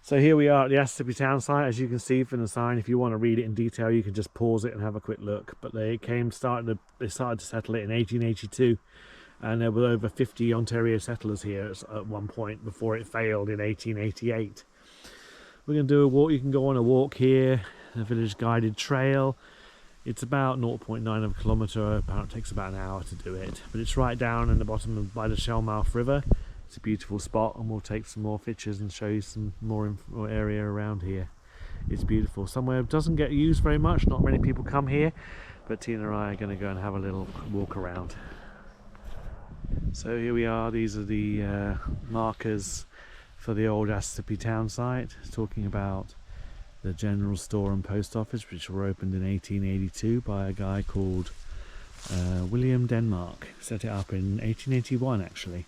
So here we are at the Asessippi town site. As you can see from the sign, if you want to read it in detail, you can just pause it and have a quick look. But they started to settle it in 1882, and there were over 50 Ontario settlers here at one point before it failed in 1888. We're going to do a walk. You can go on a walk here, a village guided trail. It's about 0.9 of a kilometre. Apparently it takes about an hour to do it, but it's right down in the bottom by the Shellmouth River. It's a beautiful spot, and we'll take some more pictures and show you some more area around here. It's beautiful. Somewhere doesn't get used very much, not many people come here, but Tina and I are going to go and have a little walk around. So here we are. These are the markers for the old Asessippi town site, talking about the general store and post office, which were opened in 1882 by a guy called William Denmark. Set it up in 1881 actually.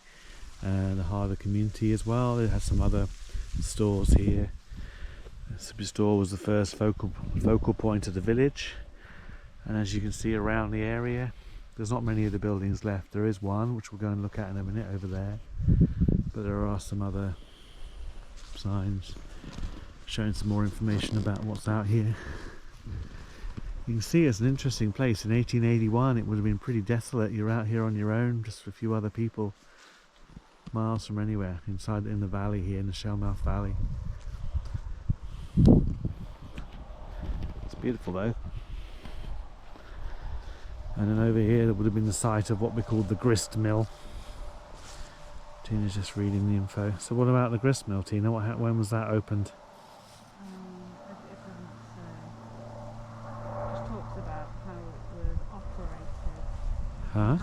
The heart of the community as well. It has some other stores here. The Asessippi store was the first focal point of the village, and as you can see around the area, there's not many of the buildings left. There is one which we'll go and look at in a minute over there, but there are some other signs showing some more information about what's out here. You can see it's an interesting place. In 1881 it would have been pretty desolate. You're out here on your own, just a few other people, miles from anywhere, inside in the valley here, in the Shellmouth Valley. It's beautiful though. And then over here there would have been the site of what we called the grist mill. Tina's just reading the info. So what about the grist mill, Tina? When was that opened? It just talks about how it was operated.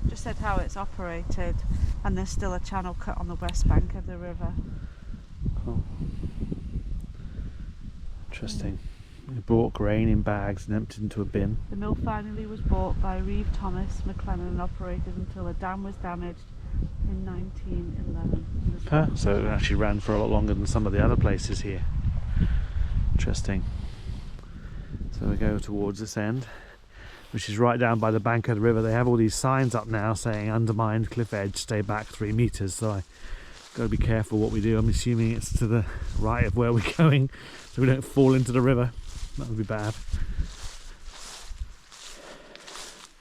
Just said how it's operated, and there's still a channel cut on the west bank of the river. Oh. Interesting. They brought grain in bags and emptied into a bin. The mill finally was bought by Reeve Thomas McLennan and operated until the dam was damaged in 1911. So it actually ran for a lot longer than some of the other places here. Interesting. So we go towards this end, which is right down by the bank of the river. They have all these signs up now saying undermined cliff edge, stay back 3 meters. So I got to be careful what we do. I'm assuming it's to the right of where we're going, so we don't fall into the river. That would be bad.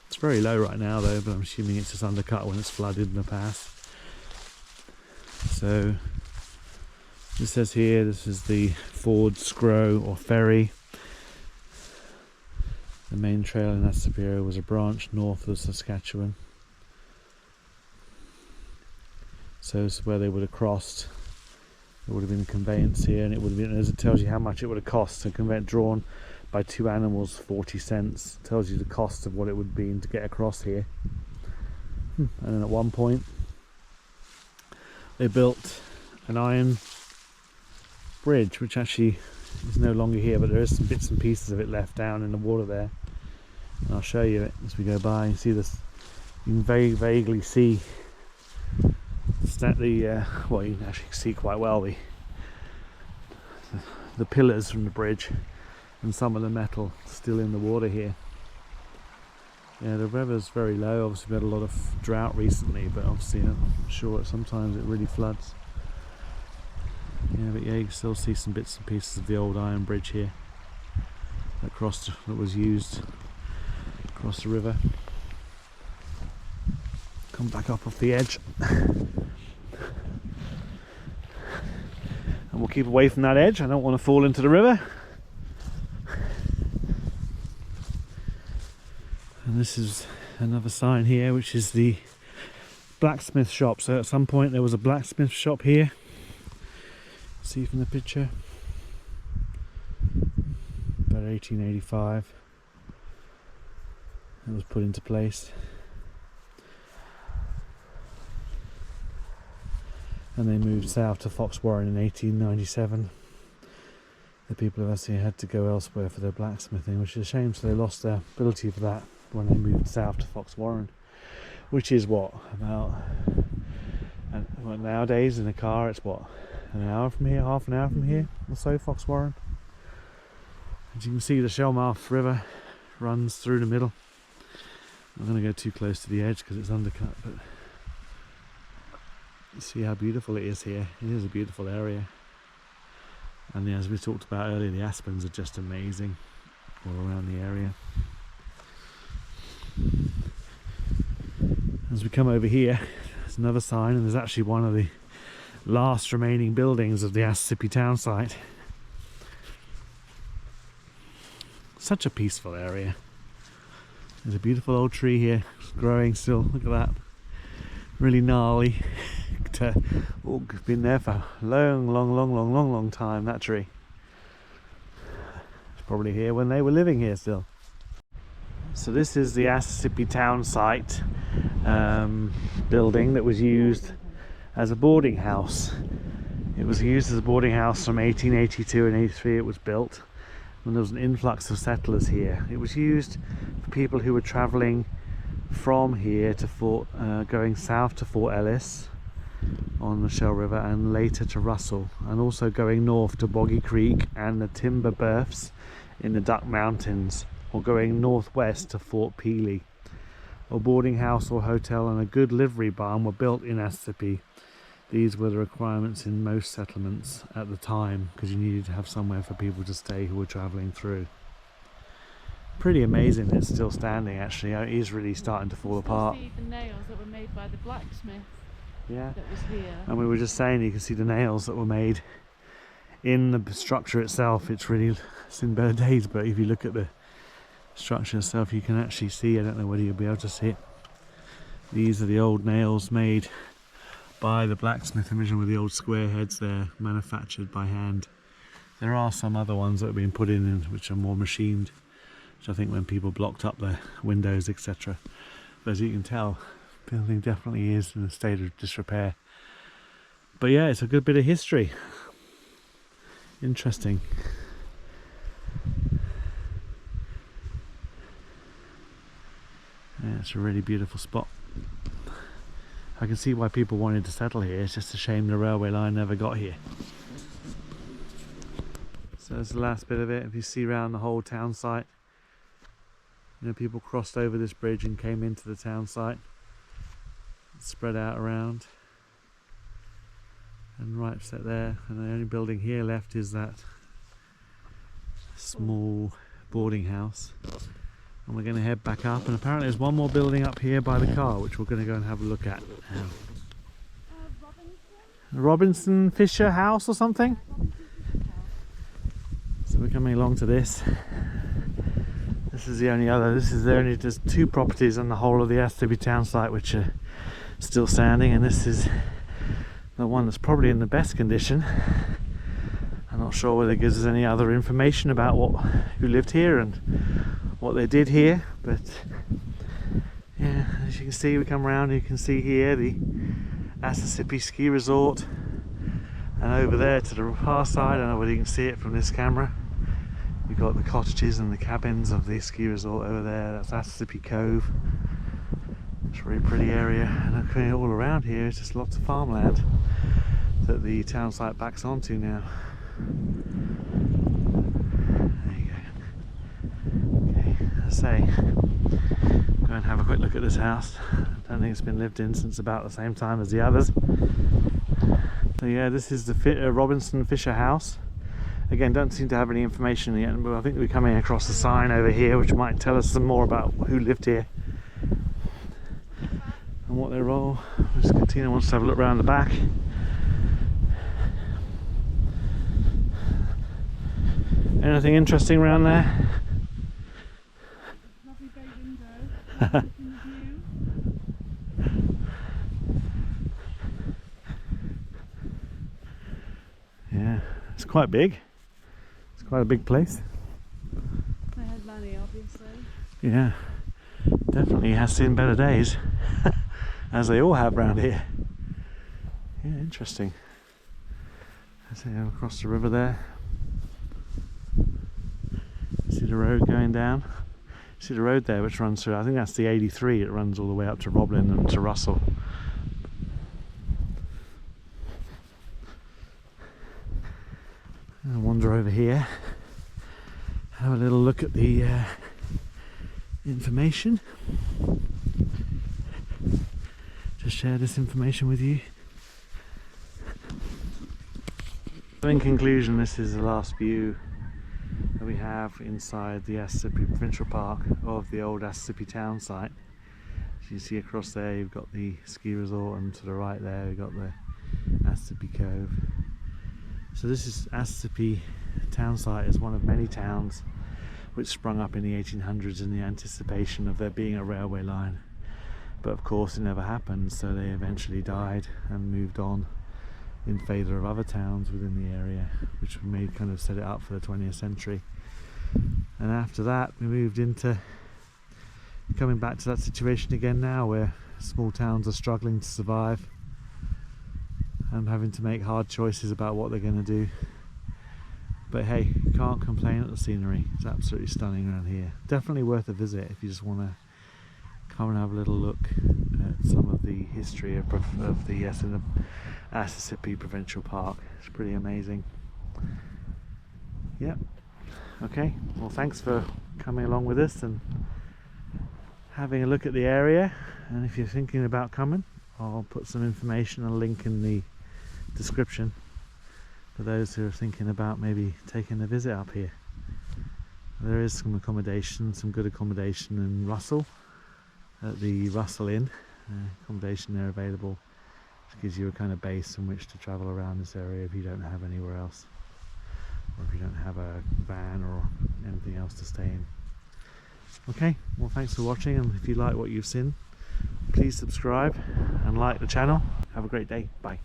It's very low right now though, but I'm assuming it's just undercut when it's flooded in the past. So it says here this is the Ford Scrow or ferry. The main trail in Asessippi was a branch north of Saskatchewan. So this is where they would have crossed. There would have been a conveyance here, and it would have been, as it tells you how much it would have cost. A conveyance drawn by 2 animals, 40 cents. Tells you the cost of what it would have been to get across here. And then at one point they built an iron bridge, which actually is no longer here, but there is some bits and pieces of it left down in the water there. And I'll show you it as we go by. You see this, you can very vaguely see well, you can actually see quite well the pillars from the bridge, and some of the metal still in the water here. Yeah, the river's very low. Obviously we've had a lot of drought recently, but obviously I'm sure sometimes it really floods. Yeah, but yeah, you can still see some bits and pieces of the old iron bridge here that was used across the river. Come back up off the edge. And we'll keep away from that edge. I don't want to fall into the river. And this is another sign here, which is the blacksmith shop. So at some point there was a blacksmith shop here. See from the picture. About 1885. It was put into place. And they moved south to Foxwarren in 1897. The people of Asessippi had to go elsewhere for their blacksmithing, which is a shame, so they lost their ability for that when they moved south to Foxwarren, which is what, about, nowadays in a car it's what, an hour from here, half an hour from here or so, Foxwarren. As you can see, the Shellmouth River runs through the middle. I'm not going to go too close to the edge because it's undercut, but you see how beautiful it is here. It is a beautiful area. And as we talked about earlier, the aspens are just amazing all around the area. As we come over here, there's another sign, and there's actually one of the last remaining buildings of the Asessippi town site. Such a peaceful area. There's a beautiful old tree here, growing still. Look at that. Really gnarly. Been there for a long time, that tree. It's probably here when they were living here still. So this is the Asessippi town site building that was used as a boarding house. It was used as a boarding house from 1882 and 83 it was built, when there was an influx of settlers here. It was used for people who were travelling from here to going south to Fort Ellis on the Shell River, and later to Russell, and also going north to Boggy Creek and the timber berths in the Duck Mountains, or going northwest to Fort Peely. A boarding house or hotel and a good livery barn were built in Asessippi. These were the requirements in most settlements at the time, because you needed to have somewhere for people to stay who were travelling through. Pretty amazing it's still standing actually. It is really starting to fall apart. You can see the nails that were made by the blacksmith. Yeah, that was here. And we were just saying, you can see the nails that were made in the structure itself. It's in better days, but if you look at the structure itself, you can actually see, I don't know whether you'll be able to see it, these are the old nails made by the blacksmith. Imagine with the old square heads there, manufactured by hand. There are some other ones that have been put in which are more machined, which I think when people blocked up their windows, etc. But as you can tell, the building definitely is in a state of disrepair. But yeah, it's a good bit of history. Interesting. Yeah, it's a really beautiful spot. I can see why people wanted to settle here. It's just a shame the railway line never got here. So that's the last bit of it. If you see around the whole town site, you know, people crossed over this bridge and came into the town site, spread out around, and right set there. And the only building here left is that small boarding house. And we're going to head back up, and apparently there's one more building up here by the car, which we're going to go and have a look at now. Robinson Fisher House or something? So we're coming along to this. This is the only other, there's two properties on the whole of the Asessippi town site which are still standing, and this is the one that's probably in the best condition. I'm not sure whether it gives us any other information about who lived here and what they did here, but yeah, as you can see, we come around, you can see here the Asessippi ski resort, and over there to the far side, I don't know whether you can see it from this camera, you've got the cottages and the cabins of the ski resort over there. That's Asessippi Cove. It's a really pretty area, and looking all around here it's just lots of farmland that the town site backs onto now. There you go. Okay, as I say, go and have a quick look at this house. I don't think it's been lived in since about the same time as the others. So yeah, this is the Robinson Fisher House. Again, don't seem to have any information yet, but I think we're coming across a sign over here which might tell us some more about who lived here and what their role. Just Katina wants to have a look around the back. Anything interesting around there? Lovely bay window. Yeah, it's quite big. It's quite a big place. They had money, obviously. Yeah, definitely has seen better days, as they all have around here. Yeah, interesting. Let's see, across the river there. See the road going down. See the road there which runs through, I think that's the 83, it runs all the way up to Roblin and to Russell. I'll wander over here, have a little look at the information, to share this information with you. So in conclusion, this is the last view that we have inside the Asessippi Provincial Park of the old Asessippi town site. As you see across there, you've got the ski resort, and to the right there we've got the Asessippi Cove. So this is Asessippi town site is one of many towns which sprung up in the 1800s in the anticipation of there being a railway line, but of course it never happened, so they eventually died and moved on in favour of other towns within the area, which made kind of set it up for the 20th century. And after that we moved into coming back to that situation again now, where small towns are struggling to survive and having to make hard choices about what they're going to do. But hey, you can't complain at the scenery. It's absolutely stunning around here. Definitely worth a visit if you just want to come and have a little look at some of the history of the Asessippi Provincial Park. It's pretty amazing. Yep. Okay, well thanks for coming along with us and having a look at the area. And if you're thinking about coming, I'll put some information and a link in the description for those who are thinking about maybe taking a visit up here. There is some accommodation, some good accommodation in Russell, at the Russell Inn. Accommodation there available, which gives you a kind of base from which to travel around this area if you don't have anywhere else, or if you don't have a van or anything else to stay in. Okay, well thanks for watching, and if you like what you've seen, please subscribe and like the channel. Have a great day. Bye.